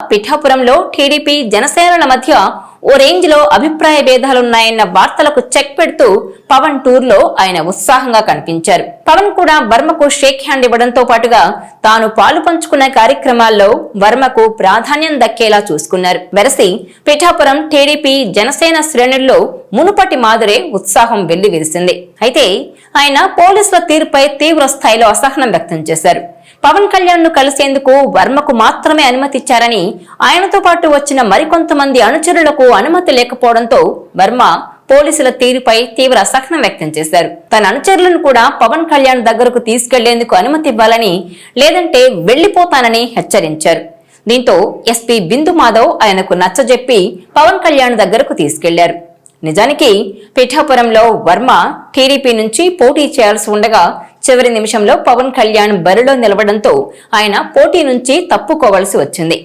పిఠాపురంలో టీడీపీ జనసేనల మధ్య ఓ రేంజ్ లో అభిప్రాయ భేదాలున్నాయన్న వార్తలకు చెక్ పెడుతూ పవన్ టూర్ లో ఆయన ఉత్సాహంగా కనిపించారు. పవన్ కూడా వర్మకు షేక్ హ్యాండ్ ఇవ్వడంతో పాటుగా తాను పాలు పంచుకున్న కార్యక్రమాల్లో వర్మకు ప్రాధాన్యం దక్కేలా చూసుకున్నారు. వెరసి పిఠాపురం టీడీపీ జనసేన శ్రేణుల్లో మునుపటి మాదిరే ఉత్సాహం వెల్లివిరిసింది. అయితే ఆయన పోలీసుల తీరుపై తీవ్ర స్థాయిలో అసహనం వ్యక్తం చేశారు. పవన్ కళ్యాణ్ ను కలిసేందుకు వర్మకు మాత్రమే అనుమతి ఇచ్చారని, ఆయనతో పాటు వచ్చిన మరికొంతమంది అనుచరులకు అనుమతి లేకపోవడంతో వర్మ పోలీసుల తీరుపై తీవ్ర అసహనం వ్యక్తం చేశారు. తన అనుచరులను కూడా పవన్ కళ్యాణ్ దగ్గరకు తీసుకెళ్లేందుకు అనుమతి ఇవ్వాలని, లేదంటే వెళ్లిపోతానని హెచ్చరించారు. దీంతో ఎస్పీ బిందు మాధవ్ ఆయనకు నచ్చజెప్పి పవన్ కళ్యాణ్ దగ్గరకు తీసుకెళ్లారు. నిజానికి పిఠాపురంలో వర్మ టీడీపీ నుంచి పోటీ చేయాల్సి ఉండగా చివరి నిమిషంలో పవన్ కళ్యాణ్ బరిలో నిలవడంతో ఆయన పోటీ నుంచి తప్పుకోవాల్సి వచ్చింది.